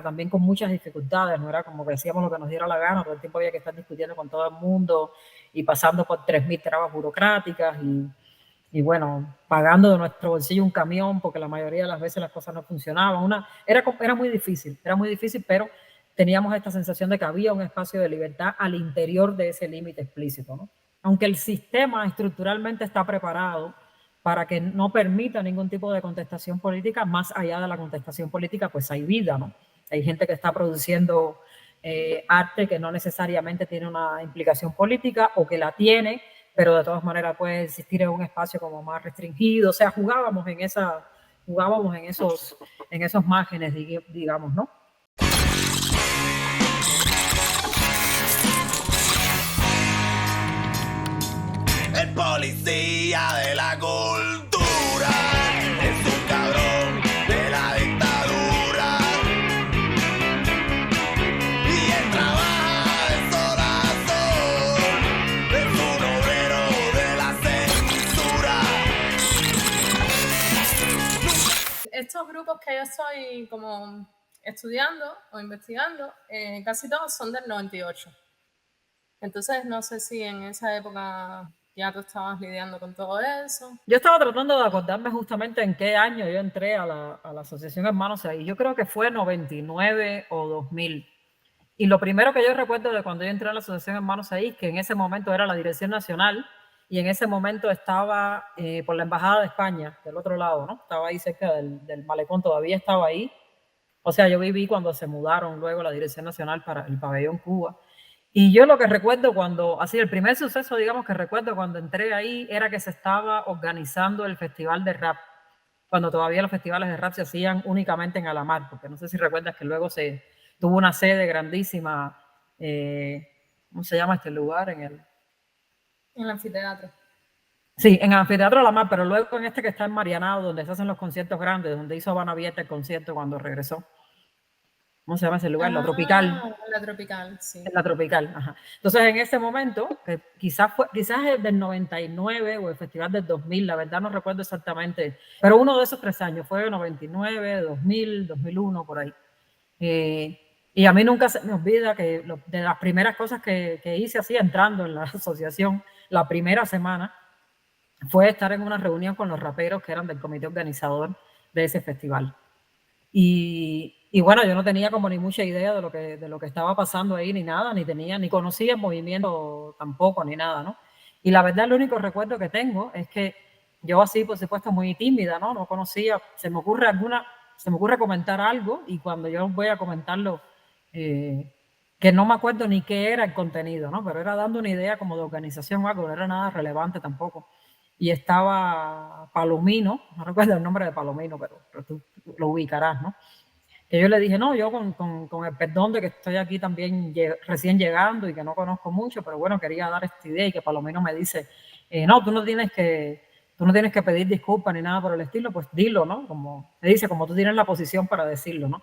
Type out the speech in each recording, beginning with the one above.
época también con muchas dificultades, no era como que hacíamos lo que nos diera la gana, todo el tiempo había que estar discutiendo con todo el mundo y pasando por 3.000 trabas burocráticas y bueno, pagando de nuestro bolsillo un camión porque la mayoría de las veces las cosas no funcionaban. Era muy difícil, pero teníamos esta sensación de que había un espacio de libertad al interior de ese límite explícito, ¿no? Aunque el sistema estructuralmente está preparado para que no permita ningún tipo de contestación política, más allá de la contestación política, pues hay vida, ¿no? Hay gente que está produciendo arte que no necesariamente tiene una implicación política o que la tiene, pero de todas maneras puede existir en un espacio como más restringido. O sea, jugábamos en esos márgenes, digamos, ¿no? El policía de la cultura es un cabrón de la dictadura y él trabaja de sol a sol, es un obrero de la censura. Estos grupos que yo estoy como estudiando o investigando, casi todos son del 98. Entonces no sé si en esa época ya tú estabas lidiando con todo eso. Yo estaba tratando de acordarme justamente en qué año yo entré a la Asociación Hermanos Ahí. Yo creo que fue 99 o 2000. Y lo primero que yo recuerdo de cuando yo entré a la Asociación Hermanos Ahí, que en ese momento era la Dirección Nacional, y en ese momento estaba por la Embajada de España, del otro lado, ¿no? Estaba ahí cerca del malecón, todavía estaba ahí. O sea, yo viví cuando se mudaron luego la Dirección Nacional para el Pabellón Cuba. Y yo lo que recuerdo el primer suceso, digamos, que recuerdo cuando entré ahí era que se estaba organizando el Festival de Rap, cuando todavía los festivales de rap se hacían únicamente en Alamar, porque no sé si recuerdas que luego se tuvo una sede grandísima, ¿cómo se llama este lugar? En el anfiteatro. Sí, en el anfiteatro Alamar, pero luego en este que está en Marianao, donde se hacen los conciertos grandes, donde hizo Habana Abierta el concierto cuando regresó. ¿Cómo se llama ese lugar? La Tropical. La Tropical, sí. La Tropical, ajá. Entonces, en ese momento, que quizás es del 99 o el festival del 2000, la verdad no recuerdo exactamente, pero uno de esos 3 años, fue 99, 2000, 2001, por ahí. Y a mí nunca se me olvida que de las primeras cosas que hice así, entrando en la asociación, la primera semana, fue estar en una reunión con los raperos que eran del comité organizador de ese festival. Y bueno, yo no tenía como ni mucha idea de lo que estaba pasando ahí, ni nada, ni conocía el movimiento tampoco, ni nada, ¿no? Y la verdad, el único recuerdo que tengo es que yo así, por supuesto, muy tímida, ¿no? No conocía, se me ocurre comentar algo y cuando yo voy a comentarlo, que no me acuerdo ni qué era el contenido, ¿no? Pero era dando una idea como de organización o algo, no era nada relevante tampoco. Y estaba Palomino, no recuerdo el nombre de Palomino, pero tú lo ubicarás, ¿no? Que yo le dije, no, yo con el perdón de que estoy aquí también recién llegando y que no conozco mucho, pero bueno, quería dar esta idea y que Palomino me dice, no, tú no tienes que pedir disculpas ni nada por el estilo, pues dilo, ¿no? Como me dice, como tú tienes la posición para decirlo, ¿no?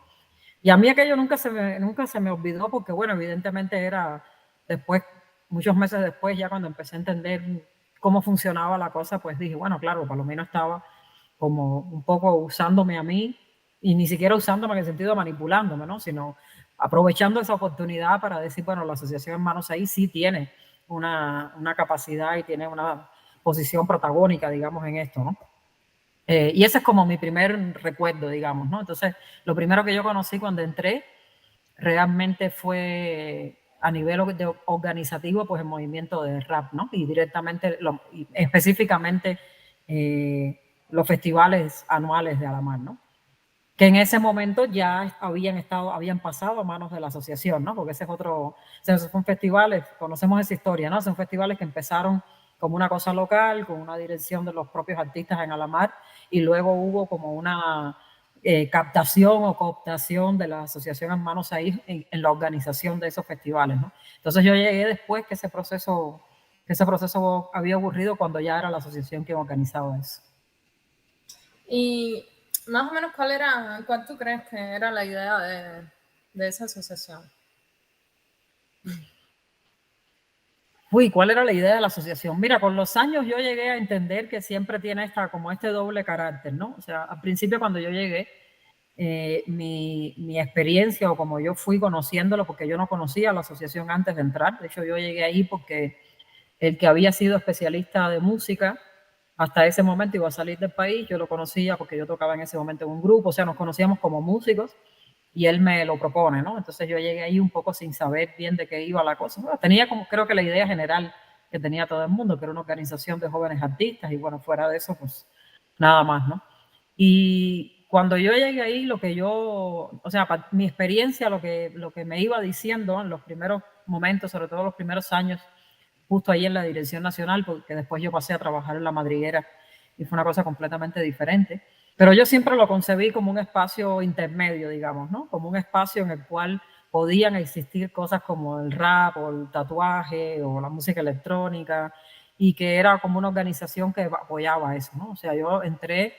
Y a mí aquello nunca se me olvidó porque, bueno, evidentemente era después, muchos meses después, ya cuando empecé a entender cómo funcionaba la cosa, pues dije, bueno, claro, Palomino estaba como un poco usándome a mí y ni siquiera usándome en el sentido de manipulándome, ¿no? Sino aprovechando esa oportunidad para decir, bueno, la Asociación Hermanos Ahí sí tiene una capacidad y tiene una posición protagónica, digamos, en esto, ¿no? Y ese es como mi primer recuerdo, digamos, ¿no? Entonces, lo primero que yo conocí cuando entré realmente fue a nivel organizativo, pues el movimiento de rap, ¿no? Y directamente, específicamente, los festivales anuales de Alamar, ¿no? Que en ese momento ya habían pasado a manos de la asociación, ¿no? Porque ese es otro, o sea, esos son festivales, conocemos esa historia, ¿no? Son festivales que empezaron como una cosa local, con una dirección de los propios artistas en Alamar, y luego hubo como una captación o cooptación de la Asociación Hermanos Ahí en la organización de esos festivales, ¿no? Entonces yo llegué después que ese proceso había ocurrido cuando ya era la asociación que organizaba eso. Y más o menos, ¿cuál tú crees que era la idea de esa asociación? Uy, ¿cuál era la idea de la asociación? Mira, con los años yo llegué a entender que siempre tiene como este doble carácter, ¿no? O sea, al principio cuando yo llegué, mi experiencia o como yo fui conociéndolo, porque yo no conocía la asociación antes de entrar. De hecho, yo llegué ahí porque el que había sido especialista de música hasta ese momento iba a salir del país. Yo lo conocía porque yo tocaba en ese momento en un grupo, o sea, nos conocíamos como músicos y él me lo propone, ¿no? Entonces yo llegué ahí un poco sin saber bien de qué iba la cosa. Bueno, tenía como creo que la idea general que tenía todo el mundo, que era una organización de jóvenes artistas y bueno, fuera de eso, pues nada más, ¿no? Y cuando yo llegué ahí, lo que yo, o sea, mi experiencia, lo que me iba diciendo en los primeros momentos, sobre todo los primeros años, justo ahí en la Dirección Nacional, porque después yo pasé a trabajar en La Madriguera y fue una cosa completamente diferente. Pero yo siempre lo concebí como un espacio intermedio, digamos, ¿no? Como un espacio en el cual podían existir cosas como el rap o el tatuaje o la música electrónica y que era como una organización que apoyaba eso, ¿no? O sea, yo entré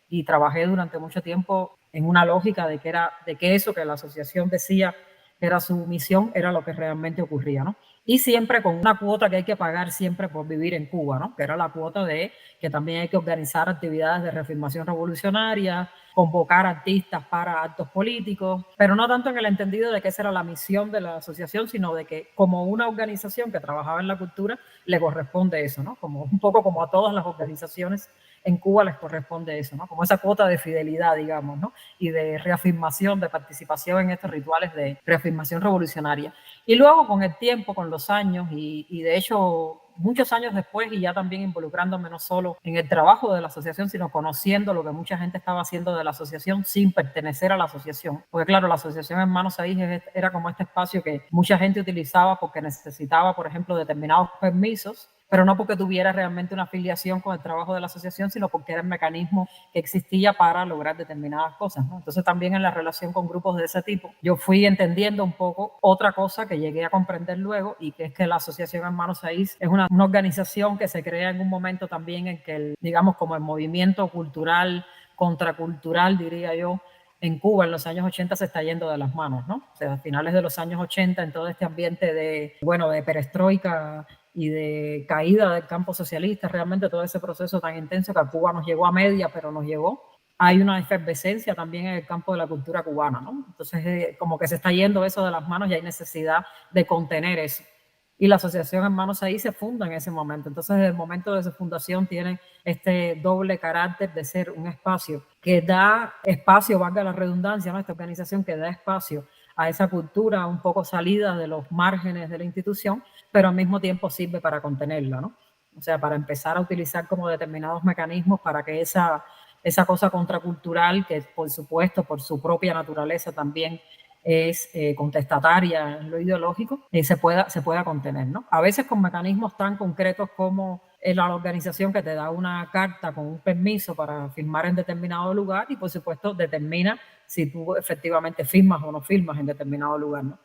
y trabajé durante mucho tiempo en una lógica de que eso que la asociación decía era su misión, era lo que realmente ocurría, ¿no? Y siempre con una cuota que hay que pagar siempre por vivir en Cuba, ¿no? Que era la cuota de que también hay que organizar actividades de reafirmación revolucionaria, convocar artistas para actos políticos, pero no tanto en el entendido de que esa era la misión de la asociación, sino de que como una organización que trabajaba en la cultura le corresponde eso, ¿no? Como un poco como a todas las organizaciones en Cuba les corresponde eso, ¿no? Como esa cuota de fidelidad, digamos, ¿no? Y de reafirmación, de participación en estos rituales de reafirmación revolucionaria. Y luego con el tiempo, con los años, y de hecho muchos años después, y ya también involucrándome no solo en el trabajo de la asociación, sino conociendo lo que mucha gente estaba haciendo de la asociación sin pertenecer a la asociación. Porque claro, la asociación Hermanos Ahí era como este espacio que mucha gente utilizaba porque necesitaba, por ejemplo, determinados permisos, pero no porque tuviera realmente una afiliación con el trabajo de la asociación, sino porque era el mecanismo que existía para lograr determinadas cosas, ¿no? Entonces también en la relación con grupos de ese tipo, yo fui entendiendo un poco otra cosa que llegué a comprender luego, y que es que la Asociación Hermanos Ahí es una organización que se crea en un momento también en que, digamos, como el movimiento cultural, contracultural, diría yo, en Cuba en los años 80 se está yendo de las manos, ¿no? O sea, a finales de los años 80, en todo este ambiente de, bueno, de perestroika y de caída del campo socialista, realmente todo ese proceso tan intenso que a Cuba nos llegó a media, pero nos llegó. Hay una efervescencia también en el campo de la cultura cubana, ¿no? Entonces, como que se está yendo eso de las manos y hay necesidad de contener eso. Y la Asociación Hermanos Ahí se funda en ese momento. Entonces, desde el momento de su fundación tiene este doble carácter de ser un espacio que da espacio, valga la redundancia, ¿no? Esta organización que da espacio a esa cultura un poco salida de los márgenes de la institución, pero al mismo tiempo sirve para contenerla, ¿no? O sea, para empezar a utilizar como determinados mecanismos para que esa cosa contracultural, que por supuesto, por su propia naturaleza también es contestataria en lo ideológico, se pueda contener, ¿no? A veces con mecanismos tan concretos como la organización que te da una carta con un permiso para firmar en determinado lugar y por supuesto determina si tú efectivamente firmas o no firmas en determinado lugar, ¿no?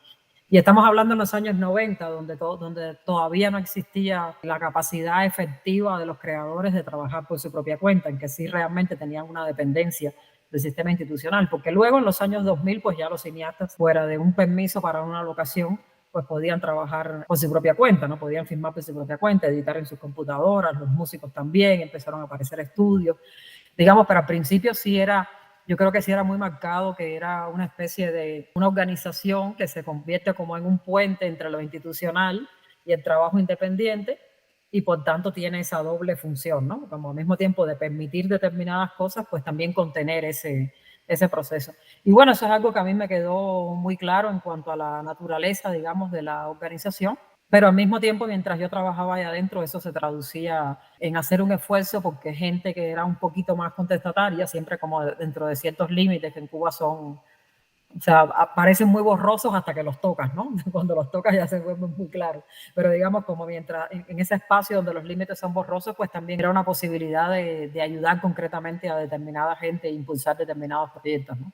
Y estamos hablando en los años 90, donde todavía no existía la capacidad efectiva de los creadores de trabajar por su propia cuenta, en que sí realmente tenían una dependencia del sistema institucional, porque luego en los años 2000, pues ya los cineastas, fuera de un permiso para una locación, pues podían trabajar por su propia cuenta, ¿no? Podían firmar por su propia cuenta, editar en sus computadoras, los músicos también, empezaron a aparecer estudios, digamos, pero al principio sí era, yo creo que sí era muy marcado, que era una especie de una organización que se convierte como en un puente entre lo institucional y el trabajo independiente, y por tanto tiene esa doble función, ¿no? Como al mismo tiempo de permitir determinadas cosas, pues también contener ese proceso. Y bueno, eso es algo que a mí me quedó muy claro en cuanto a la naturaleza, digamos, de la organización, pero al mismo tiempo, mientras yo trabajaba ahí adentro, eso se traducía en hacer un esfuerzo porque gente que era un poquito más contestataria, siempre como dentro de ciertos límites que en Cuba son, o sea, parecen muy borrosos hasta que los tocas, ¿no? Cuando los tocas ya se vuelven muy claros. Pero digamos, como mientras en ese espacio donde los límites son borrosos, pues también era una posibilidad de ayudar concretamente a determinada gente e impulsar determinados proyectos, ¿no?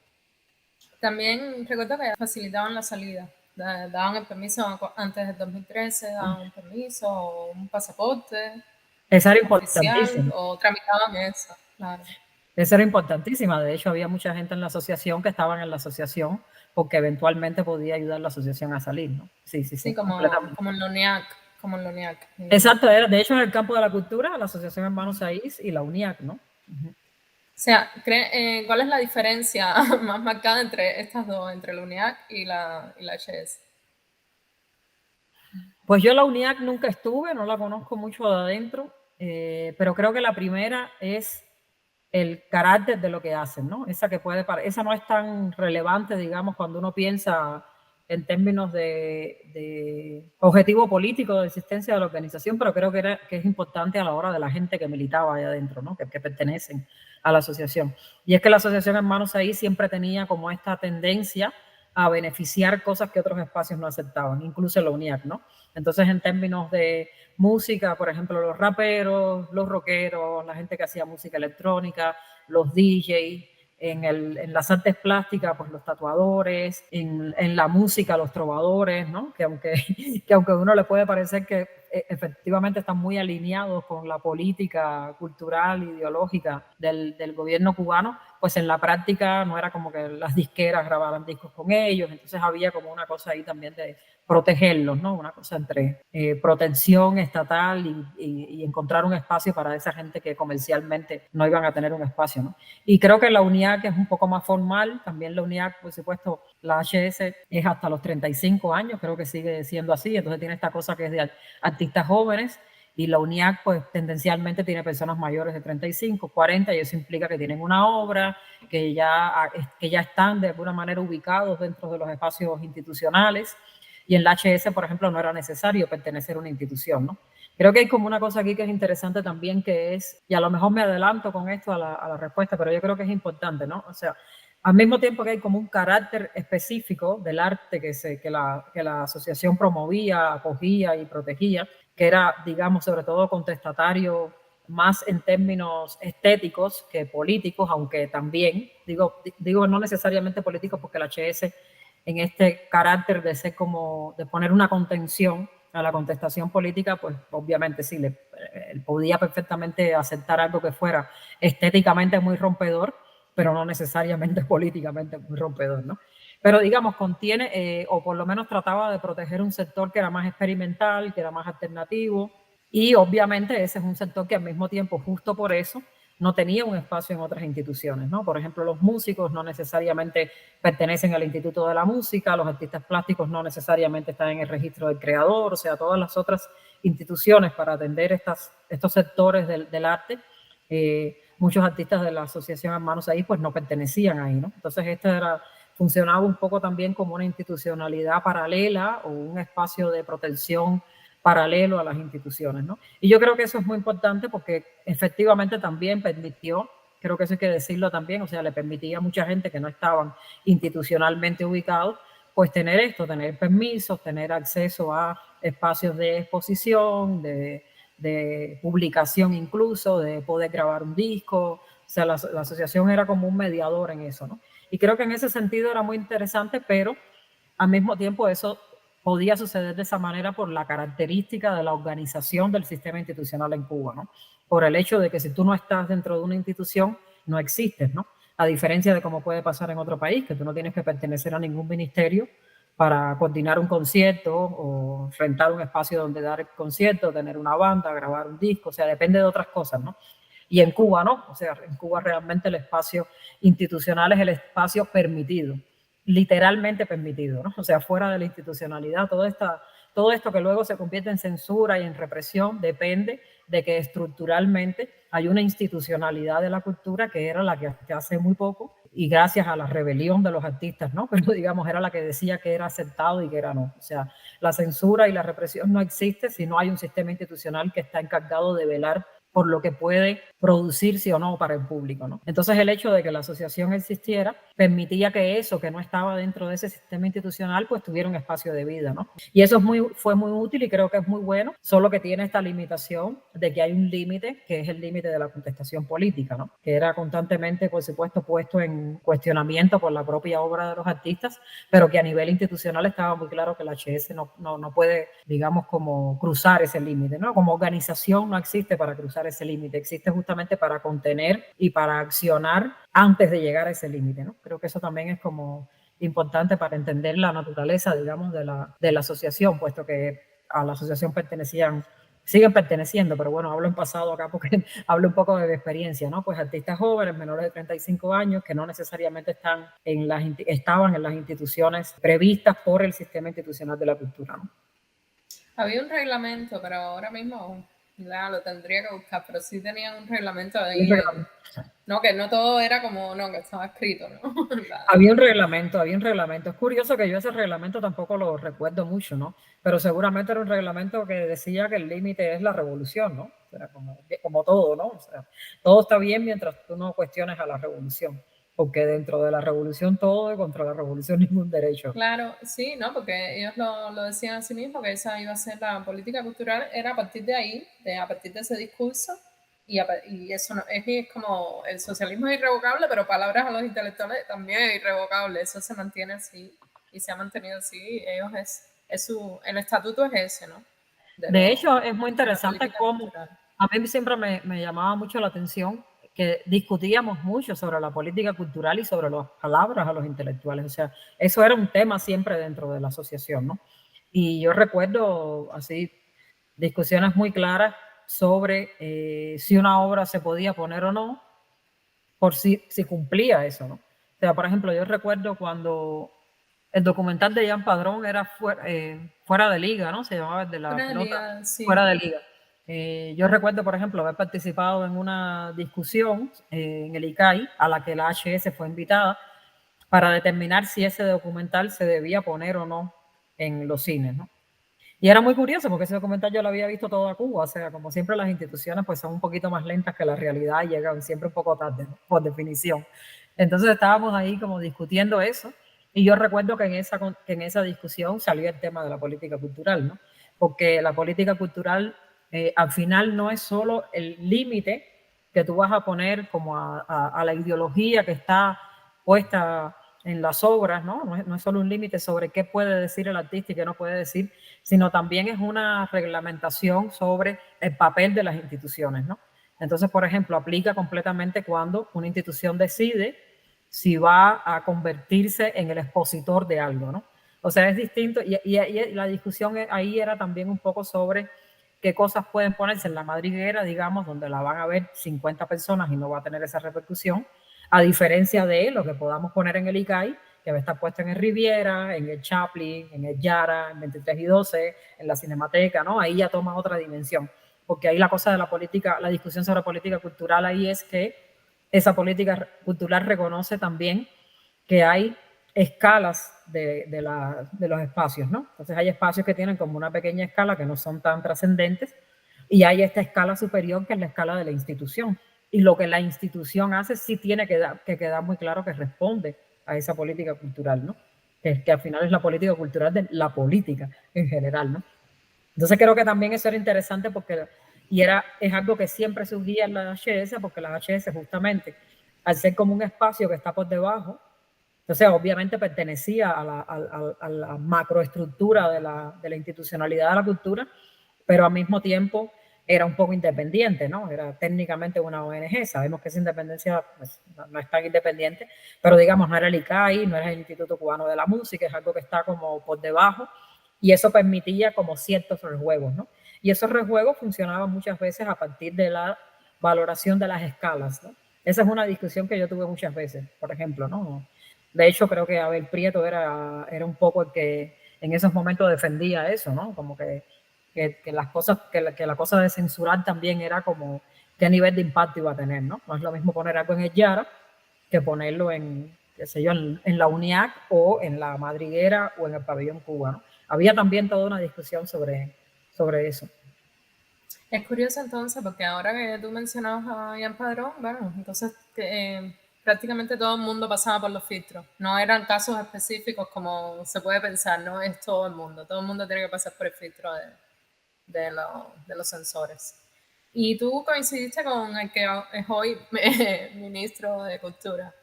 También recuerdo que facilitaban la salida. Daban el permiso antes del 2013, daban un permiso o un pasaporte Esa era oficial importantísima. o tramitaban eso, claro. Esa era importantísima. De hecho, había mucha gente en la asociación que estaban en la asociación porque eventualmente podía ayudar a la asociación a salir, ¿no? Sí, como en la UNIAC. Exacto, de hecho en el campo de la cultura, la Asociación Hermanos Ahí y la UNIAC, ¿no? Uh-huh. sea, ¿cuál es la diferencia más marcada entre estas dos, entre la UNIAC y la HS? Pues yo la UNIAC nunca estuve, no la conozco mucho de adentro, pero creo que la primera es el carácter de lo que hacen, ¿no? Esa no es tan relevante, digamos, cuando uno piensa en términos de objetivo político de existencia de la organización, pero creo que es importante a la hora de la gente que militaba ahí adentro, ¿no? Que pertenecen a la asociación. Y es que la asociación Hermanos Ahí siempre tenía como esta tendencia a beneficiar cosas que otros espacios no aceptaban, incluso la UNIAC, ¿no? Entonces, en términos de música, por ejemplo, los raperos, los rockeros, la gente que hacía música electrónica, los DJs, en las artes plásticas, pues los tatuadores, en la música, los trovadores, ¿no? Que aunque a uno le puede parecer que efectivamente están muy alineados con la política cultural, ideológica del gobierno cubano, pues en la práctica no era como que las disqueras grabaran discos con ellos, entonces había como una cosa ahí también de protegerlos, ¿no? Una cosa entre protección estatal y encontrar un espacio para esa gente que comercialmente no iban a tener un espacio, ¿no? Y creo que la UNIAC es un poco más formal, también la UNIAC, por supuesto, la HS es hasta los 35 años, creo que sigue siendo así, entonces tiene esta cosa que es de artistas jóvenes, y la UNIAC pues tendencialmente tiene personas mayores de 35, 40, y eso implica que tienen una obra, que ya están de alguna manera ubicados dentro de los espacios institucionales, y en la HS, por ejemplo, no era necesario pertenecer a una institución, ¿no? Creo que hay como una cosa aquí que es interesante también, que es, y a lo mejor me adelanto con esto a la respuesta, pero yo creo que es importante, ¿no? O sea, al mismo tiempo que hay como un carácter específico del arte que la asociación promovía, acogía y protegía, que era, digamos, sobre todo contestatario más en términos estéticos que políticos, aunque también, digo no necesariamente políticos, porque la HS en este carácter de ser como, de poner una contención a la contestación política, pues obviamente sí, podía perfectamente aceptar algo que fuera estéticamente muy rompedor, pero no necesariamente políticamente muy rompedor, ¿no? Pero digamos, contiene, o por lo menos trataba de proteger un sector que era más experimental, que era más alternativo, y obviamente ese es un sector que al mismo tiempo, justo por eso, no tenía un espacio en otras instituciones, ¿no? Por ejemplo, los músicos no necesariamente pertenecen al Instituto de la Música, los artistas plásticos no necesariamente están en el registro del creador, o sea, todas las otras instituciones para atender estos sectores del arte, muchos artistas de la Asociación Hermanos Ahí pues no pertenecían ahí, ¿no? Entonces funcionaba un poco también como una institucionalidad paralela o un espacio de protección paralelo a las instituciones, ¿no? Y yo creo que eso es muy importante porque efectivamente también permitió, creo que eso hay que decirlo también, o sea, le permitía a mucha gente que no estaban institucionalmente ubicados, pues tener permisos, tener acceso a espacios de exposición, de publicación incluso, de poder grabar un disco, o sea, la asociación era como un mediador en eso, ¿no? Y creo que en ese sentido era muy interesante, pero al mismo tiempo eso podía suceder de esa manera por la característica de la organización del sistema institucional en Cuba, ¿no? Por el hecho de que si tú no estás dentro de una institución, no existes, ¿no? A diferencia de cómo puede pasar en otro país, que tú no tienes que pertenecer a ningún ministerio para coordinar un concierto o rentar un espacio donde dar el concierto, tener una banda, grabar un disco, o sea, depende de otras cosas, ¿no? Y en Cuba no, o sea, en Cuba realmente el espacio institucional es el espacio permitido, literalmente permitido, ¿no? O sea, fuera de la institucionalidad, todo esto que luego se convierte en censura y en represión depende de que estructuralmente hay una institucionalidad de la cultura que era la que hace muy poco, y gracias a la rebelión de los artistas, ¿no? Pero digamos, era la que decía que era aceptado y que era no. O sea, la censura y la represión no existe si no hay un sistema institucional que está encargado de velar por lo que puede producirse o no para el público, ¿no? Entonces el hecho de que la asociación existiera permitía que eso que no estaba dentro de ese sistema institucional pues tuviera un espacio de vida, ¿no? Y eso fue muy útil y creo que es muy bueno, solo que tiene esta limitación de que hay un límite, que es el límite de la contestación política, ¿no? Que era constantemente, por supuesto, puesto en cuestionamiento por la propia obra de los artistas, pero que a nivel institucional estaba muy claro que la HS no puede, digamos, como cruzar ese límite, ¿no? Como organización no existe para cruzar ese límite, existe justamente para contener y para accionar antes de llegar a ese límite, ¿no? Creo que eso también es como importante para entender la naturaleza, digamos, de la asociación, puesto que a la asociación pertenecían siguen perteneciendo, pero bueno, hablo en pasado acá porque hablo un poco de mi experiencia, ¿no? Pues artistas jóvenes, menores de 35 años, que no necesariamente estaban en las instituciones previstas por el sistema institucional de la cultura, ¿no? Había un reglamento, pero ahora mismo ya lo tendría que buscar, pero sí tenían un reglamento Había un ahí. reglamento. No, que no todo era como, no, que estaba escrito, ¿no? Había un reglamento, había un reglamento. Es curioso que yo ese reglamento tampoco lo recuerdo mucho, ¿no? Pero seguramente era un reglamento que decía que el límite es la revolución, ¿no? O sea, como todo, ¿no? O sea, todo está bien mientras tú no cuestiones a la revolución, porque dentro de la revolución todo y contra la revolución ningún derecho. Claro, sí, ¿no? Porque ellos lo decían a sí mismos, que esa iba a ser la política cultural, era a partir de ahí, a partir de ese discurso, y eso no, es como el socialismo es irrevocable, pero palabras a los intelectuales también es irrevocable, eso se mantiene así y se ha mantenido así, el estatuto es ese, ¿no? De hecho, es muy De la interesante política cómo cultural. a mí siempre me llamaba mucho la atención que discutíamos mucho sobre la política cultural y sobre las palabras a los intelectuales. O sea, eso era un tema siempre dentro de la asociación, ¿no? Y yo recuerdo así discusiones muy claras sobre si una obra se podía poner o no, por si cumplía eso, ¿no? O sea, por ejemplo, yo recuerdo cuando el documental de Jean Padrón era fuera de liga, ¿no? Se llamaba el de la Una de pelota, liga, sí. fuera de liga. Yo recuerdo, por ejemplo, haber participado en una discusión en el ICAI a la que la HS fue invitada para determinar si ese documental se debía poner o no en los cines, ¿no? Y era muy curioso porque ese documental yo lo había visto todo a Cuba, o sea, como siempre las instituciones pues son un poquito más lentas que la realidad y llegan siempre un poco tarde, ¿no? Por definición. Entonces estábamos ahí como discutiendo eso y yo recuerdo que en esa discusión salió el tema de la política cultural, ¿no? Porque la política cultural al final no es solo el límite que tú vas a poner como a la ideología que está puesta en las obras, ¿no? No es solo un límite sobre qué puede decir el artista y qué no puede decir, sino también es una reglamentación sobre el papel de las instituciones, ¿no? Entonces, por ejemplo, aplica completamente cuando una institución decide si va a convertirse en el expositor de algo, ¿no? O sea, es distinto y la discusión ahí era también un poco sobre qué cosas pueden ponerse en la madriguera, digamos, donde la van a ver 50 personas y no va a tener esa repercusión, a diferencia de lo que podamos poner en el ICAI, que va a estar puesto en el Riviera, en el Chaplin, en el Yara, en 23 y 12, en la Cinemateca, ¿no? Ahí ya toma otra dimensión, porque ahí la cosa de la política, la discusión sobre política cultural ahí es que esa política cultural reconoce también que hay escalas de los espacios, ¿no? Entonces hay espacios que tienen como una pequeña escala que no son tan trascendentes y hay esta escala superior que es la escala de la institución. Y lo que la institución hace sí tiene que quedar muy claro que responde a esa política cultural, ¿no? Que al final es la política cultural de la política en general, ¿no? Entonces creo que también eso era interesante porque es algo que siempre surgía en la HS, porque la HS justamente, al ser como un espacio que está por debajo, entonces obviamente pertenecía a la macroestructura de la institucionalidad de la cultura, pero al mismo tiempo era un poco independiente, ¿no? Era técnicamente una ONG, sabemos que esa independencia pues, no es tan independiente, pero digamos, no era el ICAI, no era el Instituto Cubano de la Música, es algo que está como por debajo, y eso permitía como ciertos rejuegos, ¿no? Y esos rejuegos funcionaban muchas veces a partir de la valoración de las escalas, ¿no? Esa es una discusión que yo tuve muchas veces, por ejemplo, ¿no? De hecho, creo que Abel Prieto era un poco el que en esos momentos defendía eso, ¿no? Como que las cosas, que la cosa de censurar también era como qué nivel de impacto iba a tener, ¿no? No es lo mismo poner algo en el Yara que ponerlo en, qué sé yo, en la UNIAC o en la Madriguera o en el Pabellón Cuba, ¿no? Había también toda una discusión sobre eso. Es curioso entonces, porque ahora que tú mencionabas a Ian Padrón, bueno, entonces prácticamente todo el mundo pasaba por los filtros. No eran casos específicos como se puede pensar, no es todo el mundo. Todo el mundo tiene que pasar por el filtro de los sensores. Y tú coincidiste con el que es hoy ministro de Cultura.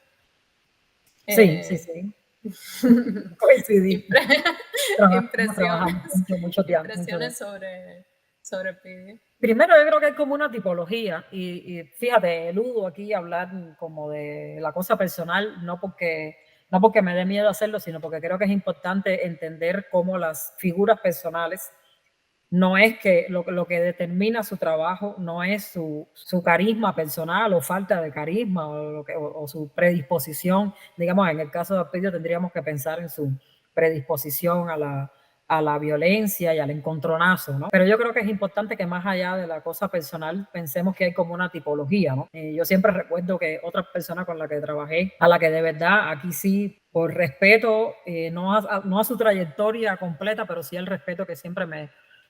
Sí, sí, sí. Coincidí. Impresiones, Trabajamos mucho tiempo. impresiones sobre el PIB. Primero, yo creo que hay como una tipología, y fíjate, eludo aquí hablar como de la cosa personal, no porque me dé miedo hacerlo, sino porque creo que es importante entender cómo las figuras personales no es que lo que determina su trabajo no es su carisma personal o falta de carisma o su predisposición. Digamos, en el caso de Alpidio tendríamos que pensar en su predisposición a la violencia y al encontronazo, ¿no? Pero yo creo que es importante que más allá de la cosa personal pensemos que hay como una tipología, ¿no? Yo siempre recuerdo que otra persona con la que trabajé, a la que de verdad aquí sí, por respeto, no a su trayectoria completa, pero sí el respeto que siempre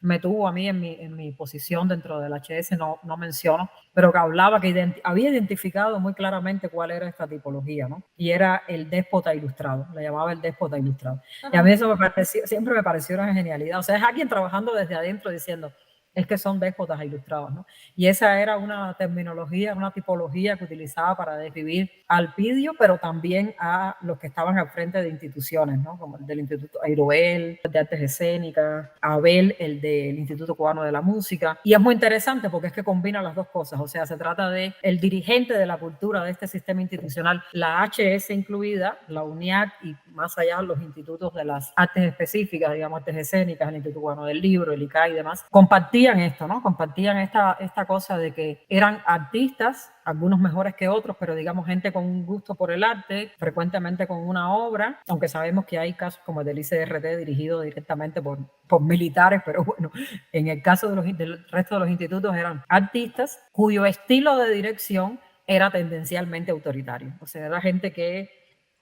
me tuvo a mí en mi posición dentro del HS, no menciono, pero que hablaba que había identificado muy claramente cuál era esta tipología, ¿no? Y era el déspota ilustrado, le llamaba el déspota ilustrado. Y a mí eso siempre me pareció una genialidad. O sea, es alguien trabajando desde adentro diciendo, es que son déspotas ilustrados, ¿no? Y esa era una terminología, una tipología que utilizaba para describir al Alpidio, pero también a los que estaban al frente de instituciones, ¿no? Como el del Instituto Airoel, de Artes Escénicas, Abel, el del Instituto Cubano de la Música. Y es muy interesante porque es que combina las dos cosas, o sea, se trata de el dirigente de la cultura de este sistema institucional, la HS incluida, la UNIAC y más allá los institutos de las artes específicas, digamos, artes escénicas, el Instituto Cubano del Libro, el ICAI y demás, compartían esto, ¿no? Compartían esta cosa de que eran artistas, algunos mejores que otros, pero digamos gente con un gusto por el arte, frecuentemente con una obra, aunque sabemos que hay casos como el del ICRT dirigido directamente por militares, pero bueno, en el caso del resto de los institutos eran artistas cuyo estilo de dirección era tendencialmente autoritario. O sea, era gente que,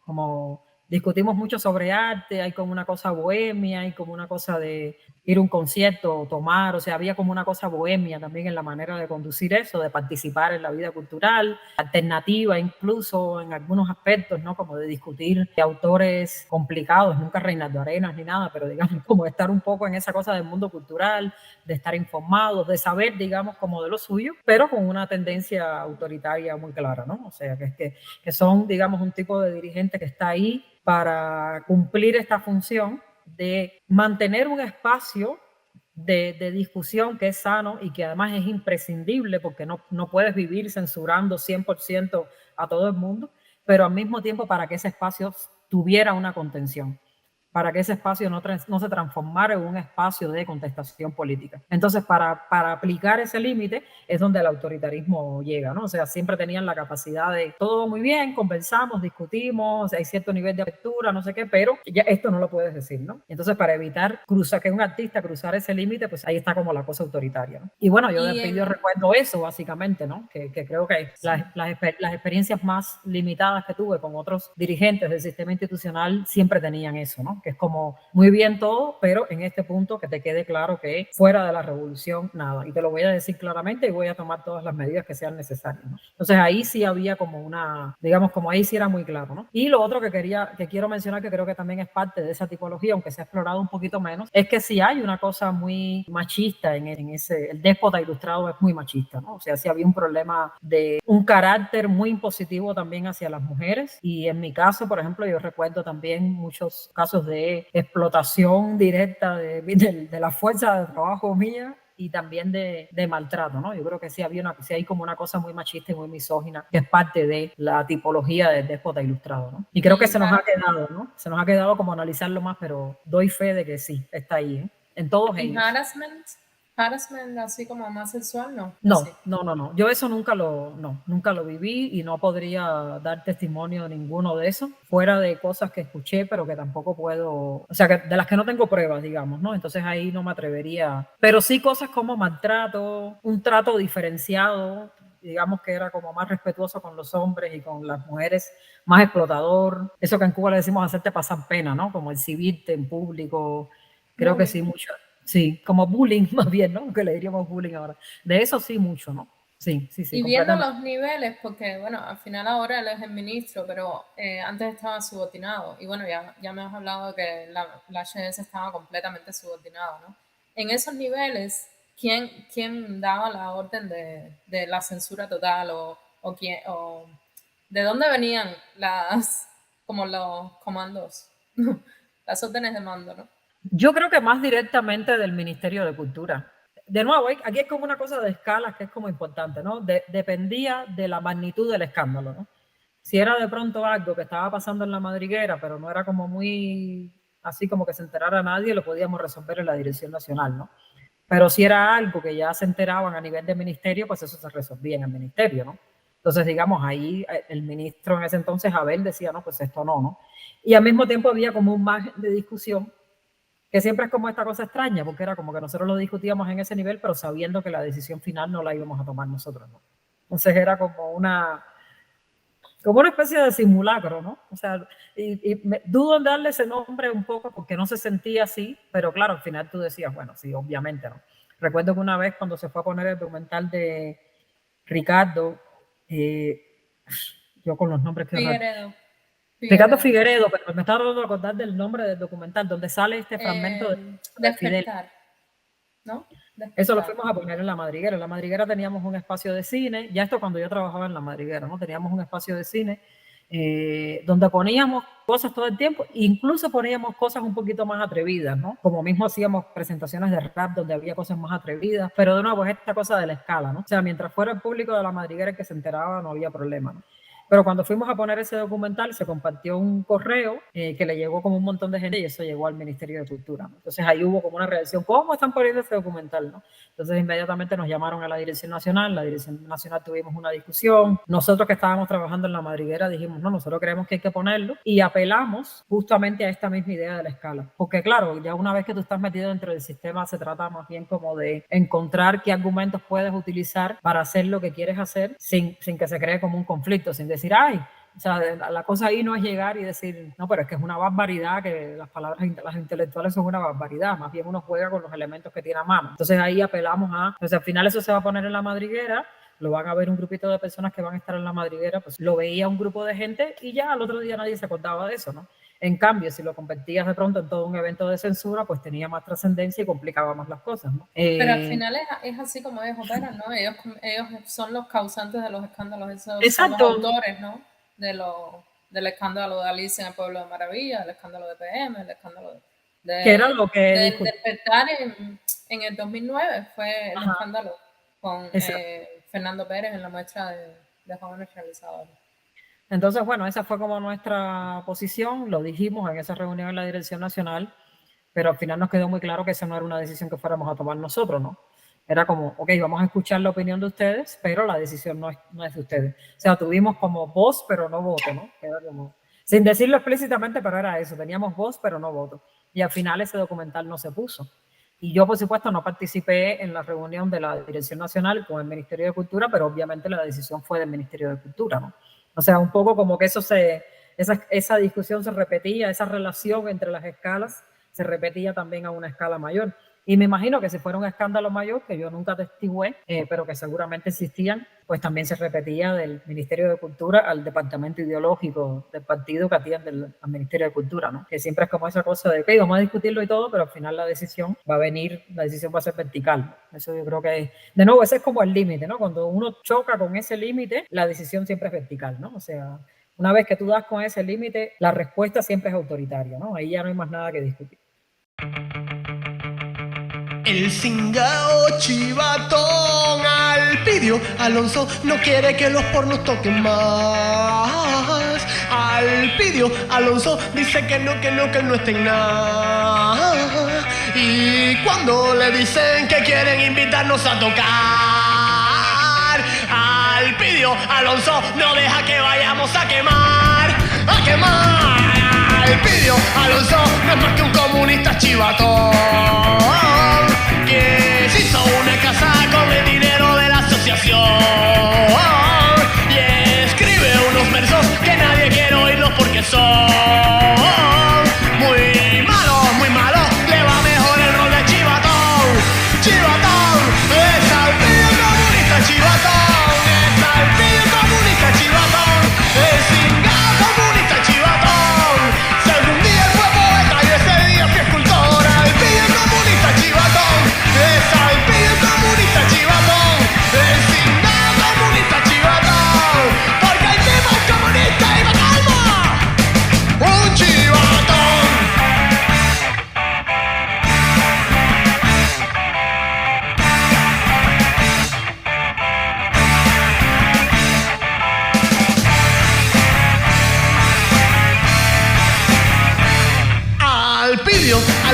como discutimos mucho sobre arte, hay como una cosa bohemia, hay como una cosa de ir a un concierto, tomar, o sea, había como una cosa bohemia también en la manera de conducir eso, de participar en la vida cultural, alternativa incluso en algunos aspectos, ¿no? Como de discutir de autores complicados, nunca Reinaldo Arenas ni nada, pero digamos como estar un poco en esa cosa del mundo cultural, de estar informados, de saber, digamos, como de lo suyo, pero con una tendencia autoritaria muy clara, ¿no? O sea, que son, digamos, un tipo de dirigente que está ahí para cumplir esta función de mantener un espacio de discusión que es sano y que además es imprescindible porque no puedes vivir censurando 100% a todo el mundo, pero al mismo tiempo para que ese espacio tuviera una contención, para que ese espacio no se transformara en un espacio de contestación política. Entonces, para aplicar ese límite es donde el autoritarismo llega, ¿no? O sea, siempre tenían la capacidad de todo muy bien, conversamos, discutimos, hay cierto nivel de apertura, no sé qué, pero ya esto no lo puedes decir, ¿no? Entonces, para evitar que un artista cruzara ese límite, pues ahí está como la cosa autoritaria, ¿no? Y bueno, yo de Alpidio recuerdo eso, básicamente, ¿no? Que creo que las experiencias más limitadas que tuve con otros dirigentes del sistema institucional siempre tenían eso, ¿no? Que es como muy bien todo, pero en este punto que te quede claro que fuera de la revolución nada. Y te lo voy a decir claramente y voy a tomar todas las medidas que sean necesarias, ¿no? Entonces ahí sí había como una, digamos, como ahí sí era muy claro, ¿no? Y lo otro que quiero mencionar, que creo que también es parte de esa tipología, aunque se ha explorado un poquito menos, es que sí hay una cosa muy machista en ese, el déspota ilustrado es muy machista, ¿no? O sea, sí había un problema de un carácter muy impositivo también hacia las mujeres. Y en mi caso, por ejemplo, yo recuerdo también muchos casos de explotación directa de la fuerza de trabajo mía y también de maltrato, ¿no? Yo creo que sí hay como una cosa muy machista y muy misógina que es parte de la tipología del déspota ilustrado, ¿no? Y creo que se nos ha quedado, ¿no? Se nos ha quedado como analizarlo más, pero doy fe de que sí, está ahí, ¿eh? En todos ellos. Harassment así como más sexual, ¿no? No. Yo eso nunca lo viví y no podría dar testimonio de ninguno de eso, fuera de cosas que escuché, pero que tampoco puedo, o sea, de las que no tengo pruebas, digamos, ¿no? Entonces ahí no me atrevería. Pero sí cosas como maltrato, un trato diferenciado, digamos que era como más respetuoso con los hombres y con las mujeres, más explotador. Eso que en Cuba le decimos hacerte pasar pena, ¿no? Como exhibirte en público. Creo que sí, mucho. Sí, como bullying más bien, ¿no? Que le diríamos bullying ahora. De eso sí, mucho, ¿no? Sí. Y viendo los niveles, porque bueno, al final ahora él es el ministro, pero antes estaba subordinado. Y bueno, ya me has hablado de que la HS estaba completamente subordinado, ¿no? En esos niveles, ¿quién daba la orden de la censura total o de dónde venían como los comandos, las órdenes de mando, ¿no? Yo creo que más directamente del Ministerio de Cultura. De nuevo, aquí es como una cosa de escalas que es como importante, ¿no? Dependía de la magnitud del escándalo, ¿no? Si era de pronto algo que estaba pasando en la madriguera, pero no era como muy así como que se enterara nadie, lo podíamos resolver en la Dirección Nacional, ¿no? Pero si era algo que ya se enteraban a nivel de ministerio, pues eso se resolvía en el ministerio, ¿no? Entonces, digamos, ahí el ministro en ese entonces, Abel, decía, no, pues esto no, ¿no? Y al mismo tiempo había como un margen de discusión, que siempre es como esta cosa extraña, porque era como que nosotros lo discutíamos en ese nivel, pero sabiendo que la decisión final no la íbamos a tomar nosotros, ¿no? Entonces era como una especie de simulacro, ¿no? O sea, dudo en darle ese nombre un poco porque no se sentía así, pero claro, al final tú decías, bueno, sí, obviamente, ¿no? Recuerdo que una vez cuando se fue a poner el documental de Ricardo, yo con los nombres que... Ricardo Figueredo, pero me estaba tratando de acordar del nombre del documental, donde sale este fragmento de Fidel. ¿No? Eso lo fuimos a poner en La Madriguera. En La Madriguera teníamos un espacio de cine, ya esto cuando yo trabajaba en La Madriguera, ¿no? Teníamos un espacio de cine donde poníamos cosas todo el tiempo, incluso poníamos cosas un poquito más atrevidas, ¿no? Como mismo hacíamos presentaciones de rap donde había cosas más atrevidas, pero de nuevo es esta cosa de la escala, ¿no? O sea, mientras fuera el público de La Madriguera el que se enteraba, no había problema, ¿no? Pero cuando fuimos a poner ese documental, se compartió un correo que le llegó como un montón de gente y eso llegó al Ministerio de Cultura, ¿no? Entonces ahí hubo como una reacción, ¿cómo están poniendo ese documental, no? Entonces inmediatamente nos llamaron a la Dirección Nacional, la Dirección Nacional tuvimos una discusión, nosotros que estábamos trabajando en La Madriguera dijimos, no, nosotros creemos que hay que ponerlo y apelamos justamente a esta misma idea de la escala. Porque claro, ya una vez que tú estás metido dentro del sistema, se trata más bien como de encontrar qué argumentos puedes utilizar para hacer lo que quieres hacer sin que se cree como un conflicto, sin decir, ay, o sea, la cosa ahí no es llegar y decir, no, pero es que es una barbaridad, que las palabras, las intelectuales son una barbaridad, más bien uno juega con los elementos que tiene a mano. Entonces ahí apelamos entonces al final eso se va a poner en La Madriguera, lo van a ver un grupito de personas que van a estar en La Madriguera, pues lo veía un grupo de gente y ya al otro día nadie se acordaba de eso, ¿no? En cambio, si lo convertías de pronto en todo un evento de censura, pues tenía más trascendencia y complicaba más las cosas, ¿no? Pero al final es así como ellos operan, ¿no? Ellos son los causantes de los escándalos, esos son los autores, ¿no? Del escándalo de Alicia en el Pueblo de Maravilla, el escándalo de PM, el escándalo que era lo que de Despertar en el 2009 fue el escándalo con Fernando Pérez en la muestra de jóvenes realizadores. Entonces, bueno, esa fue como nuestra posición, lo dijimos en esa reunión en la Dirección Nacional, pero al final nos quedó muy claro que esa no era una decisión que fuéramos a tomar nosotros, ¿no? Era como, ok, vamos a escuchar la opinión de ustedes, pero la decisión no es de ustedes. O sea, tuvimos como voz, pero no voto, ¿no? Era como, sin decirlo explícitamente, pero era eso, teníamos voz, pero no voto. Y al final ese documental no se puso. Y yo, por supuesto, no participé en la reunión de la Dirección Nacional con el Ministerio de Cultura, pero obviamente la decisión fue del Ministerio de Cultura, ¿no? O sea, un poco como que esa discusión se repetía, esa relación entre las escalas se repetía también a una escala mayor. Y me imagino que si fuera un escándalo mayor, que yo nunca atestigué, pero que seguramente existían, pues también se repetía del Ministerio de Cultura al departamento ideológico del partido que atiende al Ministerio de Cultura, ¿no? Que siempre es como esa cosa de, ok, vamos a discutirlo y todo, pero al final la decisión va a ser vertical. Eso yo creo que, de nuevo, ese es como el límite, ¿no? Cuando uno choca con ese límite, la decisión siempre es vertical, ¿no? O sea, una vez que tú das con ese límite, la respuesta siempre es autoritaria, ¿no? Ahí ya no hay más nada que discutir. El cingao chivatón Alpidio Alonso no quiere que los pornos toquen más. Alpidio Alonso dice que no está en nada. Y cuando le dicen que quieren invitarnos a tocar, Alpidio Alonso no deja que vayamos a quemar. Alpidio Alonso no es más que un comunista chivatón que se hizo una casa con el dinero de la asociación y escribe unos versos que nadie quiere oírlos porque son muy malos, le va mejor el rol de chivatón. Chivatón es Alpidio comunista chivatón, es Alpidio comunista chivatón, es cingao comunista chivatón. Si algún día él fue poeta y ese día fue escultor,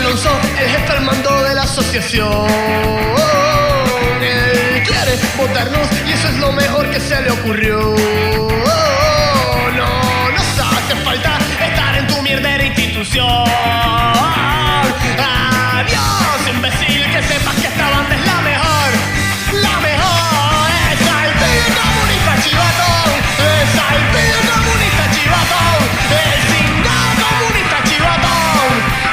Alonso, el jefe al mando de la asociación. Él quiere votarnos y eso es lo mejor que se le ocurrió. No nos hace falta estar en tu mierdera institución. Adiós, imbécil, que sepas que esta banda es la mejor. La mejor es al pibe comunista chivatón. Es al pibe comunista chivatón. El cingado comunista chivatón.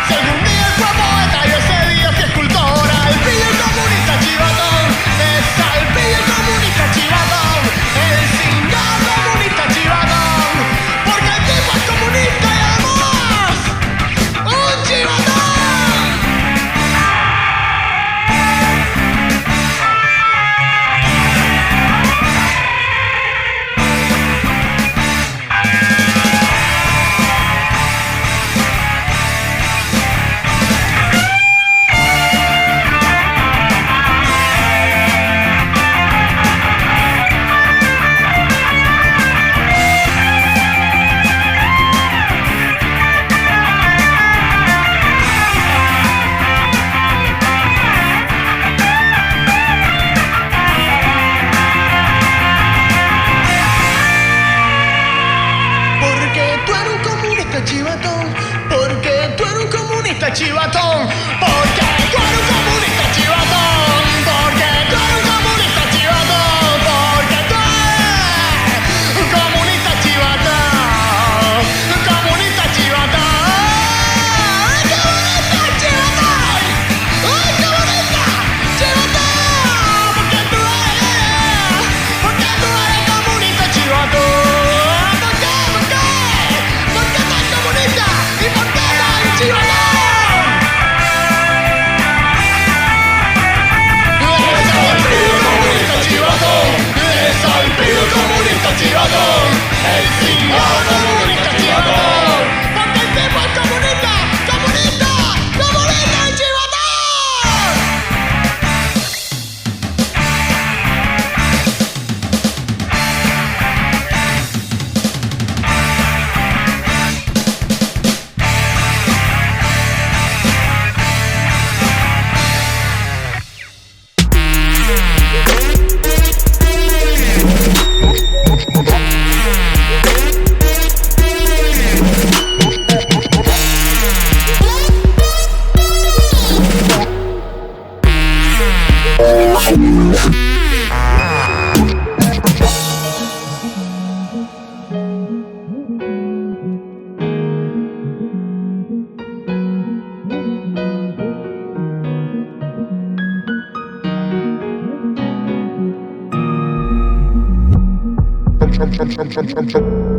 Si algún día fue poeta y ese día fue escultor. Al pibe comunista chivatón. Es al pibe comunista chivatón. El cingado comunista chivatón. Porque el tipo es comunista y además un chivatón. Chivatón, porque tú eres un comunista chivatón, porque tú eres un comunista chivatón, porque tú eres un comunista chivatón, porque tú eres un comunista chivatón, un comunista chivatón, un comunista chivatón, un comunista chivatón, porque tú eres comunista chivatón. ¿Y por qué tan chivatón? Es al pibe comunista chivatón. El cingado comunista chivatón. Porque el tipo es comunista, comunista, comunista y chivatón. Chum chum chum chum chum chum.